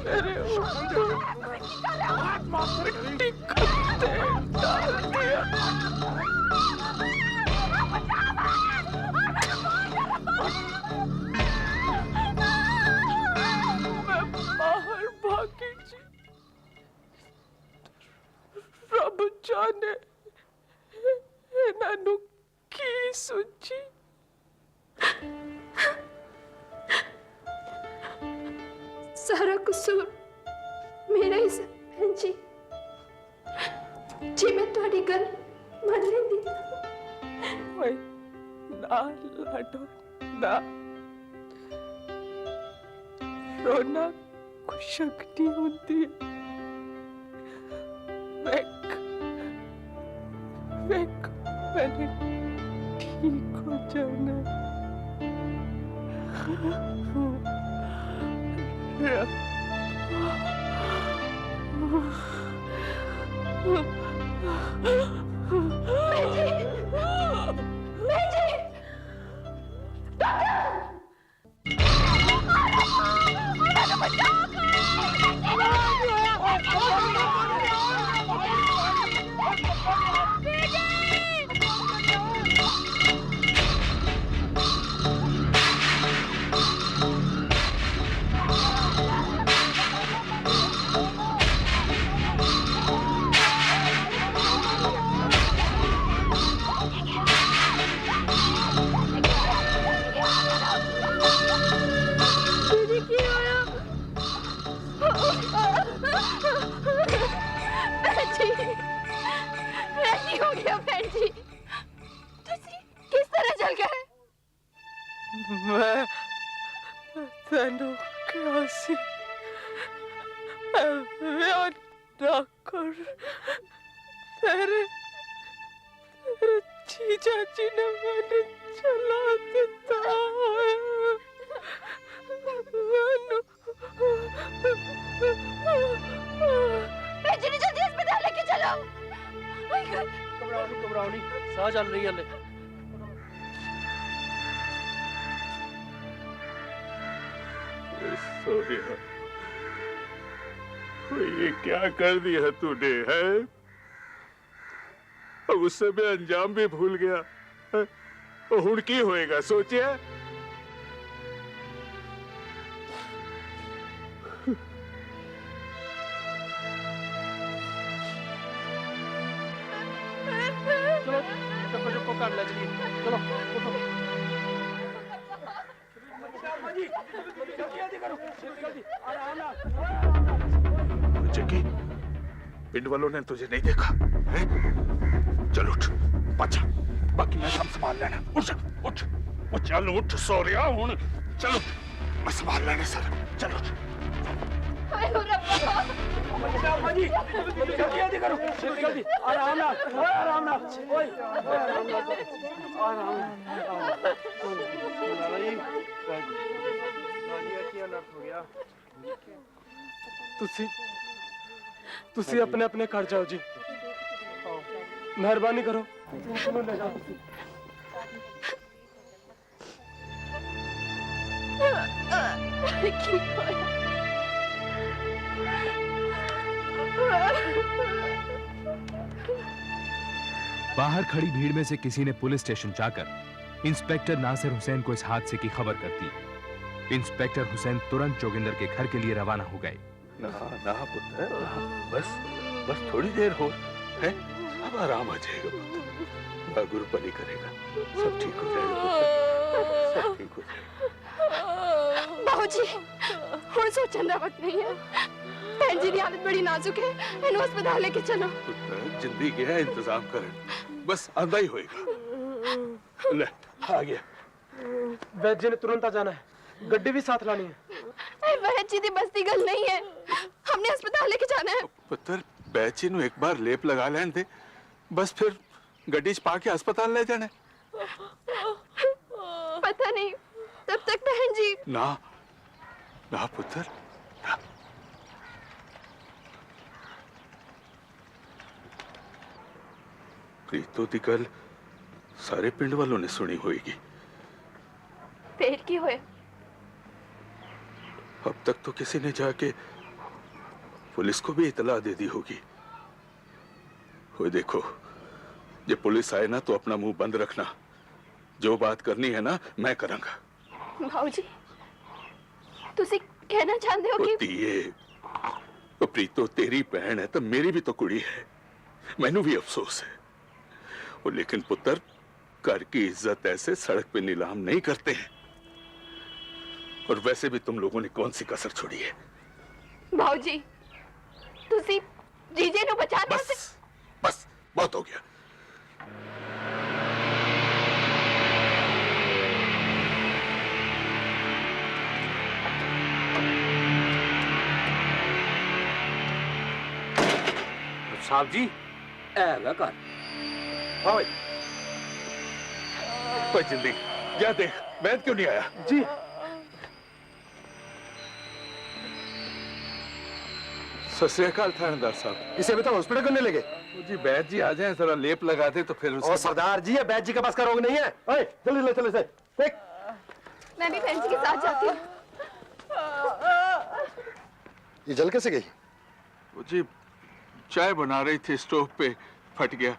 मेरे ऊपर मिट्टी का तेल डाल दिया। मैं बाहर भागी जी। रब जाने इन्हों की सोची। सारा कसूर मेरा ही सी भैन जी। जी मैं थोड़ी गल मान लेंदी। वही ना लाडो ना। रोना को शक्ति होती है। वेक मैंने ठीक हो जाना। हो गया बहन जी। किस तरह चल गए? मैं तेनू कैसी ब्याह ना कर। तेरे जीजा जी ने मैंने चला दिता है। जी जल्दी अस्पताल लेके चलो। घबराओ नहीं, साह चल रही है। सोनिया, ये क्या कर दिया तूने है? अब उससे मैं अंजाम भी भूल गया। हुण की होएगा सोचिया? चलो चप्पो कर ले चलिए। चलो उठो। जग्गी, पिंड वालों ने तुझे नहीं देखा है? चल उठ, पाछा, बाकी मैं सब संभाल लेना। उठ उठ उठ, चल उठ सोरिया हुण, चल उठ, मैं संभाल लेना सर। चल उठ। जल्दी करो, जल्दी आराम ना, आराम ना, ओए आराम। तुसी अपने अपने घर जाओ जी। मेहरबानी करो, ले जाओ। बाहर खड़ी भीड़ में से किसी ने पुलिस स्टेशन जाकर इंस्पेक्टर नासिर हुसैन को इस हादसे की खबर कर दी। इंस्पेक्टर हुसैन तुरंत जोगिंदर के घर के लिए रवाना हो गए। ना ना पुत्र, बस थोड़ी देर हो है, अब आराम आ जाएगा पुत्र। गुरु पली करेगा, सब ठीक हो जाएगा पुत्र, सब ठीक हो जाएगा। बाबूजी, हुण सोचने का वक्त नहीं है। बहन जी की हालत बड़ी नाजुक है, इन्हें अस्पताल लेके चलो। पुत्र जिंदगी गया इंतजाम कर, बस आंदा ही होएगा। ले आ गया। वैद्य जी ने तुरंत आ जाना है, गड्डी भी साथ लानी है। बहन जी की बस्ती गल नहीं है, हमने अस्पताल लेके जाना है। पुत्र बैची नु एक बार लेप लगा लें दे, बस फिर गड्डी च पा के अस्पताल ले जाना। पता नहीं तब तक बहन जी। ना ना पुत्र ना। प्रीतो दी गल सारे पिंड वालों ने सुनी होगी। फिर की होए? अब तक तो किसी ने जाके पुलिस को भी इतला दे दी होगी। वो देखो, जब पुलिस आए ना तो अपना मुंह बंद रखना। जो बात करनी है ना मैं करूंगा। भाऊजी, तुसी कहना चाहते हो कि वो प्रीतो तेरी बहन है तो मेरी भी तो कुड़ी है, मैनू भी अफसोस है। वो लेकिन पुत्र, घर की इज्जत ऐसे सड़क पे नीलाम नहीं करते हैं। और वैसे भी तुम लोगों ने कौन सी कसर छोड़ी है? भाऊजी, तुसी जीजे नु बचा दो। बस बहुत हो गया। साहब जी है कर ओए जल्दी जा देख, वैद क्यों नहीं आया? जी सत श्री अकाल थानेदार साहब। इसे बताओ हॉस्पिटल करने लगे। जी वैद जी आ जाए, जरा लेप लगा दे तो फिर और सरदार जी, है वैद जी के पास का रोग नहीं है। ओए जल्दी ले चले से देख। मैं भी बहन जी के साथ जाती हूँ। ये जल कैसे गई? वो जी चाय बना रही थी, स्टोव पे फट गया।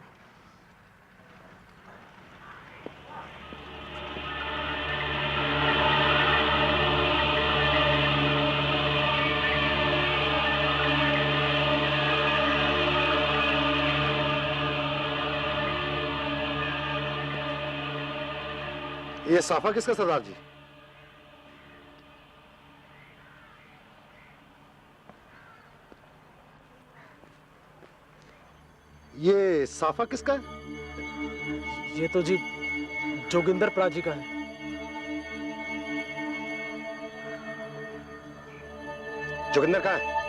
ये साफा किसका सरदार जी? ये साफा किसका है? ये तो जी जोगिंदर प्राजी का है। जोगिंदर कहाँ है?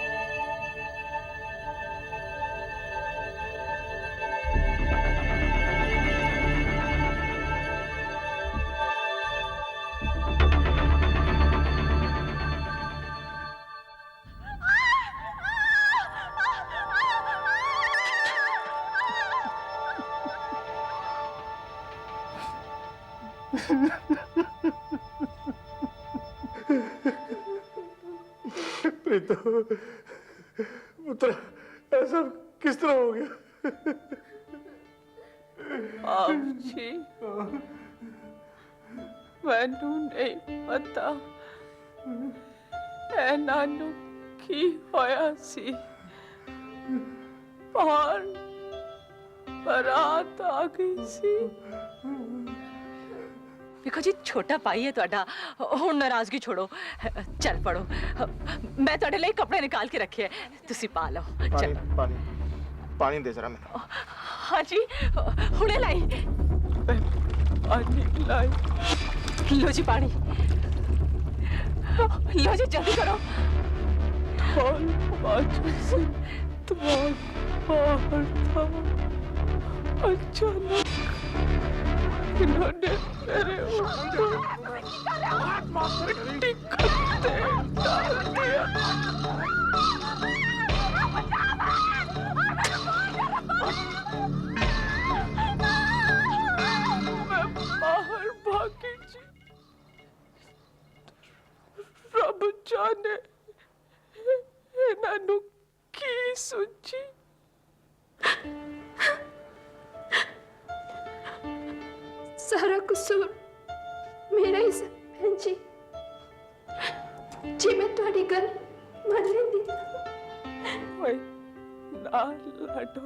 प्रीतो पुत्र, ऐसा किस तरह हो गया? आप जी, मैनू नहीं पता ऐ नानू की होया सी। बाहर बारात आ गई सी। देखो जी, छोटा भाई है तुहाडा, हुण नाराजगी छोड़ो, चल पड़ो। मैं तुहाडे लिए कपड़े निकाल के रखे हैं, तुसी पा लो। पानी पानी पानी दे जरा। मैं हाँ जी, हुणे लाई। पानी लाई। लो जी पानी, लो जी जल्दी करो। ढोल बाजू से दिमाग बाहर था। अचानक इन्होंने मेरे ऊपर टिकते डाल दिया। मैं बाहर भागी जी। रब जाने इन्होंने की सोची। सारा कसूर मेरा ही है बहन जी। जी मैं तुम्हारी गल मान लेंदी। ओए ना लाडो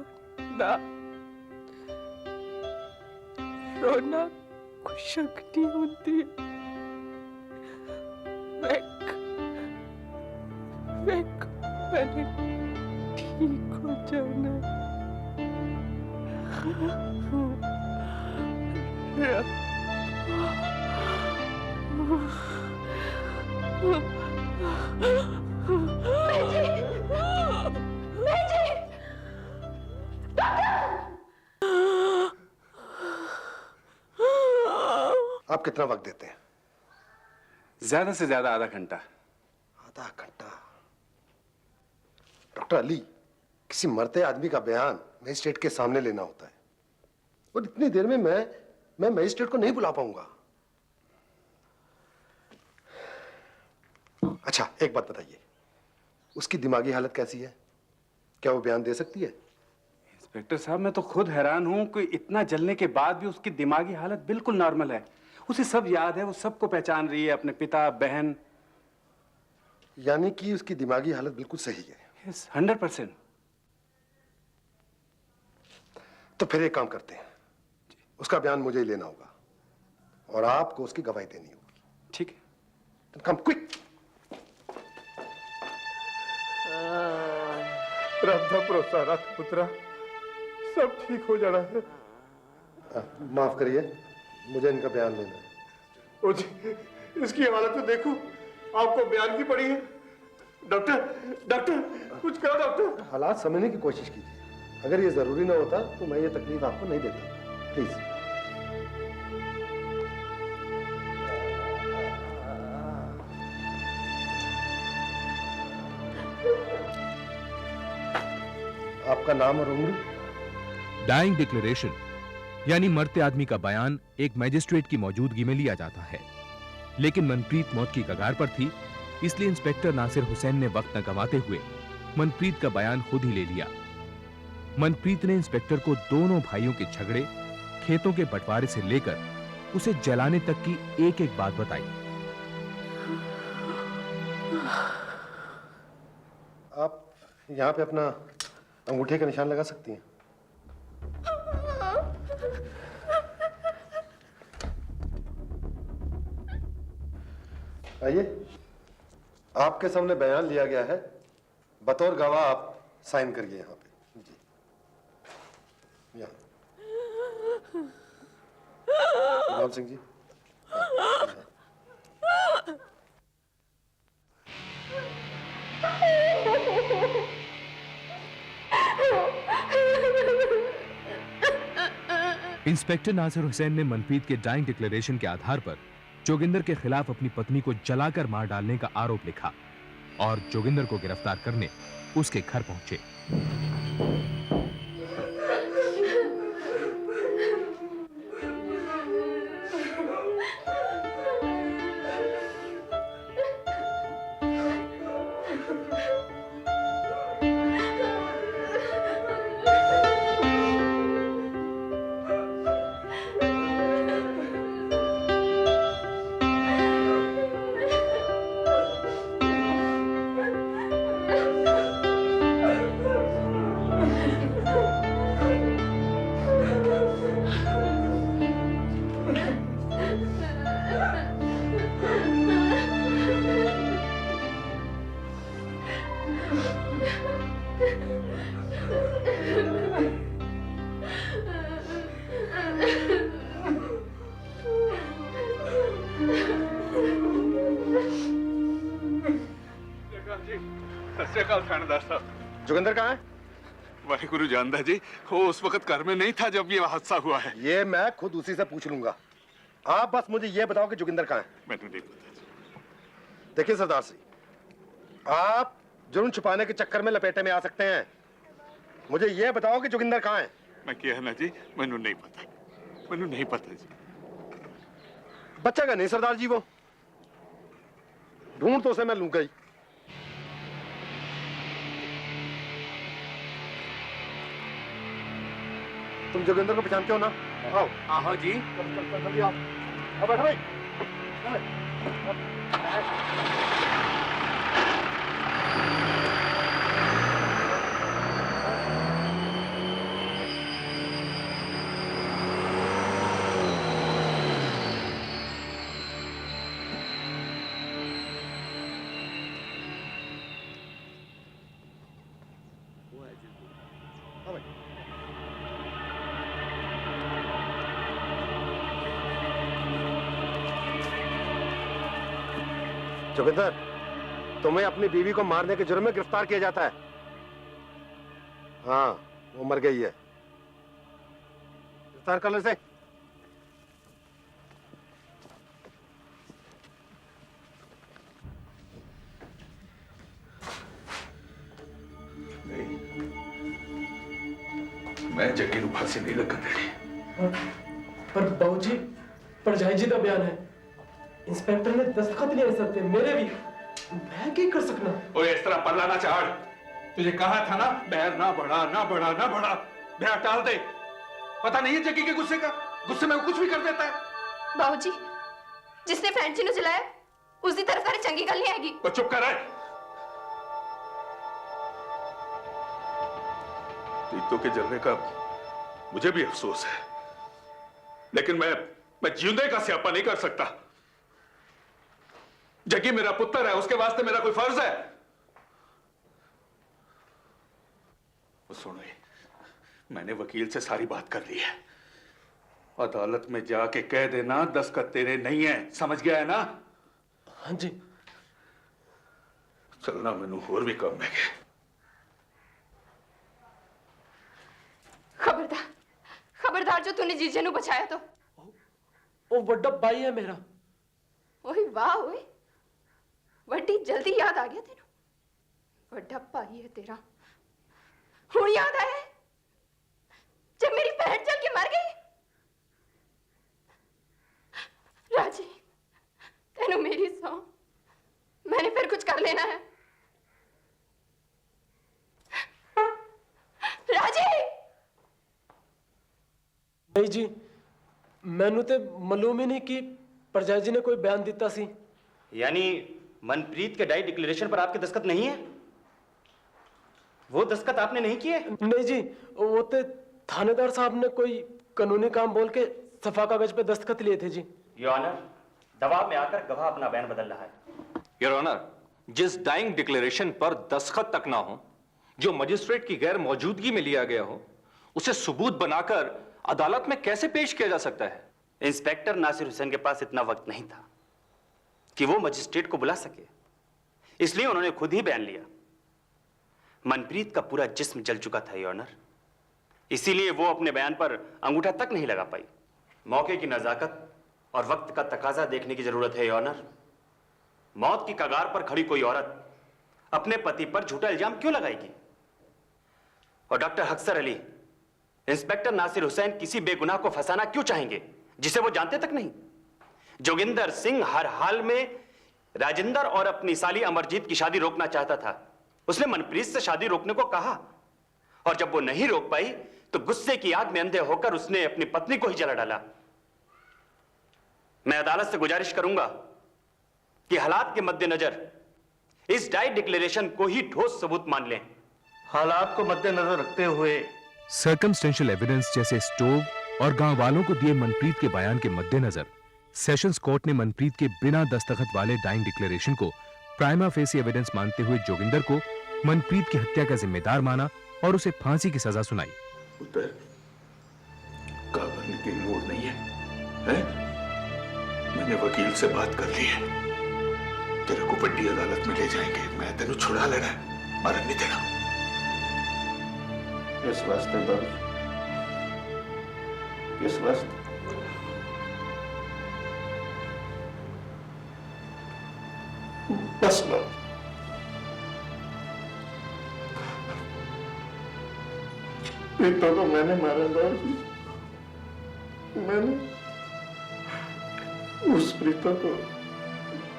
ना, रोना को शक्ति होती है। वेक मैंने ठीक हो जाना। आप कितना वक्त देते हैं? ज्यादा से ज्यादा आधा घंटा। आधा घंटा? डॉक्टर अली, किसी मरते आदमी का बयान मजिस्ट्रेट के सामने लेना होता है, और इतनी देर में मैं मजिस्ट्रेट को नहीं बुला पाऊंगा। अच्छा एक बात बताइए, उसकी दिमागी हालत कैसी है? क्या वो बयान दे सकती है? इंस्पेक्टर साहब, मैं तो खुद हैरान हूं कि इतना जलने के बाद भी उसकी दिमागी हालत बिल्कुल नॉर्मल है। उसे सब याद है, वो सबको पहचान रही है, अपने पिता, बहन। यानी कि उसकी दिमागी हालत बिल्कुल सही है। यस, 100%। तो फिर एक काम करते हैं, उसका बयान मुझे ही लेना होगा और आपको उसकी गवाही देनी होगी। ठीक है। कम क्विक। राधा प्रोसारा पुत्रा, सब ठीक हो जाना है। माफ करिए, मुझे इनका बयान लेना है। ओ जी, इसकी हालत तो देखो, आपको बयान की पड़ी है। डॉक्टर, डॉक्टर, कुछ करो डॉक्टर। हालात समझने की कोशिश कीजिए। अगर ये जरूरी ना होता तो मैं ये तकलीफ आपको नहीं देता। प्लीज। आपका नाम और उम्र? डाइंग डिक्लेरेशन यानी मरते आदमी का बयान एक मैजिस्ट्रेट की मौजूदगी में लिया जाता है, लेकिन मनप्रीत मौत की कगार पर थी, इसलिए इंस्पेक्टर नासिर हुसैन ने वक्त न गंवाते हुए मनप्रीत का बयान खुद ही ले लिया। मनप्रीत ने इंस्पेक्टर को दोनों भाइयों के झगड़े, खेतों के बंटवारे से लेकर उसे जलाने तक की एक एक बात बताई। आप यहाँ पे अपना अंगूठे का निशान लगा सकती हैं। आइए, आपके सामने बयान लिया गया है, बतौर गवाह आप साइन करिए यहाँ पे। जी, यहाँ। राम सिंह जी। इंस्पेक्टर नासिर हुसैन ने मनप्रीत के डाइंग डिक्लेरेशन के आधार पर जोगिंदर के खिलाफ अपनी पत्नी को जलाकर मार डालने का आरोप लिखा और जोगिंदर को गिरफ्तार करने उसके घर पहुंचे। जोगिंदर कहाँ है? वाहिगुरु जानदा जी, वो उस वक्त घर में नहीं था जब ये हादसा हुआ है। ये मैं खुद उसी से पूछ लूंगा। आप बस मुझे ये बताओ कि जोगिंदर कहाँ है? मैंने नहीं पता। देखिए सरदार सिंह, आप जुर्म छुपाने के चक्कर में लपेटे में आ सकते हैं। मुझे ये बताओ कि जोगिंदर कहाँ है? मैं क्या है ना जी, मैंने नहीं पता, मैंने नहीं पता जी। बच्चा का नहीं सरदार जी, वो ढूंढ तो उसे मैं लूंगा ही। तुम जोगिंदर को पहचानते हो ना? आओ। आहो जी। जल्दी आओ। अब बैठो भाई। जोगिंदर, तुम्हें अपनी बीवी को मारने के जुर्म में गिरफ्तार किया जाता है। हाँ, वो मर गई है। गिरफ्तार कर लो इसे। मैं जग्गी ਨੂੰ फांसी नहीं लगन देनी। पर बाबूजी, परजाई जी का बयान है, इंस्पेक्टर ने दस्तखत नहीं कर सकते मेरे भी, मैं क्या कर सकना? ओए इस तरह पल्ला ना चाड़, तुझे कहा था ना, बैर ना बढ़ा, ना बढ़ा, ना बढ़ा। बैर टाल दे। पता नहीं है जग्गी के गुस्से का, गुस्से में वो कुछ भी कर देता है। बाबूजी, जिसने फैंसी ने जलाया उसकी तरफ सारी चंगी गल नहीं आएगी। तो चुप कर रहा है। प्रीतो के जलने का मुझे भी अफसोस है, लेकिन मैं जिंदे का स्यापा नहीं कर सकता। जग्गी मेरा पुत्र है, उसके वास्ते मेरा कोई फर्ज है। सुनो, मैंने वकील से सारी बात कर ली है। अदालत में जाके कह देना दस्तखत तेरे नहीं है, समझ गया है ना? हाँ जी। चलना, मैनू होर भी काम है। खबरदार, खबरदार जो तूने जीजे नू बचाया तो। वो बड़ा भाई है मेरा। ओए वाह, ओए बड़ी जल्दी याद आ गया तेनू। बड़ा भाई है तेरा। हुण याद आया है जब मेरी बहन जल के मर गई। राजी, तेनू मेरी सौ, मैंने फिर कुछ कर लेना है। राजी। नहीं जी, मैनू ते मालूम ही नहीं कि परजाई जी ने कोई बयान दिता सी। यानी मनप्रीत के डाई डिक्लेरेशन पर आपके दस्तखत नहीं है? वो दस्तखत आपने नहीं किए? नहीं जी, वो ते थानेदार साहब ने कोई कानूनी काम बोल के सफा कागज पे दस्तखत लिए थे जी। योर ऑनर, दबाव में आकर गवाह अपना बयान बदल रहा है। योर ऑनर, जिस डाइंग डिक्लेरेशन पर दस्तखत तक ना हो, जो मजिस्ट्रेट की गैर मौजूदगी में लिया गया हो, उसे सबूत बनाकर अदालत में कैसे पेश किया जा सकता है? इंस्पेक्टर नासिर हुसैन के पास इतना वक्त नहीं था कि वो मजिस्ट्रेट को बुला सके, इसलिए उन्होंने खुद ही बयान लिया। मनप्रीत का पूरा जिस्म जल चुका था योर ऑनर, इसीलिए वो अपने बयान पर अंगूठा तक नहीं लगा पाई। मौके की नजाकत और वक्त का तकाजा देखने की जरूरत है योर ऑनर। मौत की कगार पर खड़ी कोई औरत अपने पति पर झूठा इल्जाम क्यों लगाएगी? और डॉक्टर हक्सर अली, इंस्पेक्टर नासिर हुसैन किसी बेगुनाह को फंसाना क्यों चाहेंगे जिसे वो जानते तक नहीं? जोगिंदर सिंह हर हाल में राजेंद्र और अपनी साली अमरजीत की शादी रोकना चाहता था। उसने मनप्रीत से शादी रोकने को कहा, और जब वो नहीं रोक पाई तो गुस्से की आग में अंधे होकर उसने अपनी पत्नी को ही जला डाला। मैं अदालत से गुजारिश करूंगा कि हालात के मद्देनजर इस डाई डिक्लेरेशन को ही ठोस सबूत मान लें। हालात को मद्देनजर रखते हुए सर्कमस्टेंशियल एविडेंस जैसे स्टोव और गांव वालों को दिए मनप्रीत के बयान के मद्देनजर सेशंस कोर्ट ने मनप्रीत के बिना दस्तखत वाले डाइंग डिक्लेरेशन को प्राइमा फेसी एविडेंस मानते हुए जोगिंदर को मनप्रीत की हत्या का जिम्मेदार माना और उसे फांसी की सजा सुनाई। उधर घबराने की लोड़ नहीं है, हैं? मैंने वकील से बात कर ली है, तेरे को बड़ी अदालत में ले जाएंगे। मैं तेरे छुड़ा लेना है, मरन नहीं देना। इस वास्ते बाबू, इस वास्ते बस लो। प्रीतो को मैंने मारा था, मैंने उस प्रीतो को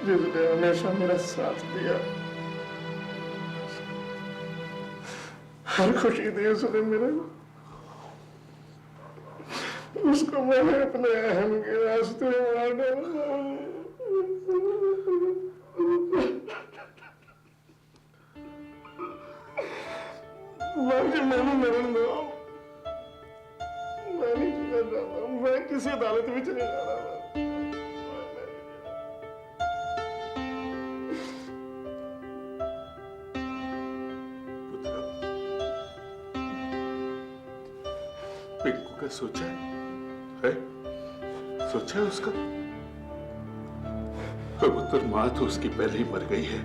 जिसने हमेशा मेरा साथ दिया, हर खुशी दी उसने मेरे को, उसको मैंने अपने अहम के रास्ते मार डाला। मैंने मरण दो, मैं नहीं कर रहा, मैं किसी अदालत में चले जा रहा हूँ। पिंकू का सोचा है? सोचा है उसका? वो तो माँ तो उसकी पहले ही मर गई है,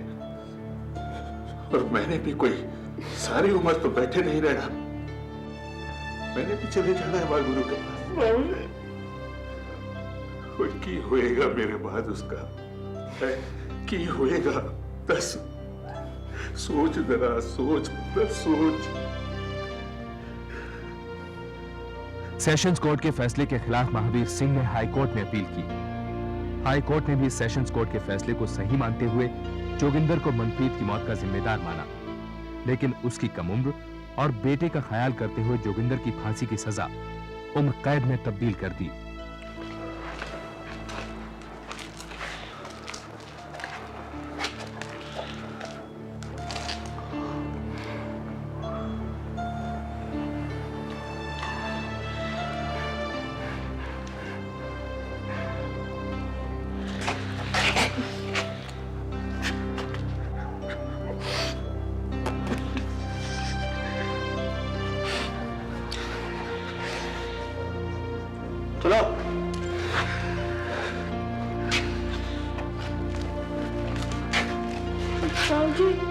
और मैंने भी कोई सारी उम्र तो बैठे नहीं रहना, मैंने भी चले जाना है गुरु के पास। और की होएगा मेरे बाद उसका, है? की होएगा? दस सोच, जरा सोच, दस सोच। सेशंस कोर्ट के फैसले के खिलाफ महावीर सिंह ने हाई कोर्ट में अपील की। हाई कोर्ट ने भी सेशंस कोर्ट के फैसले को सही मानते हुए जोगिंदर को मनप्रीत की मौत का जिम्मेदार माना, लेकिन उसकी कम उम्र और बेटे का ख्याल करते हुए जोगिंदर की फांसी की सजा उम्र कैद में तब्दील कर दी। चलो। साहब जी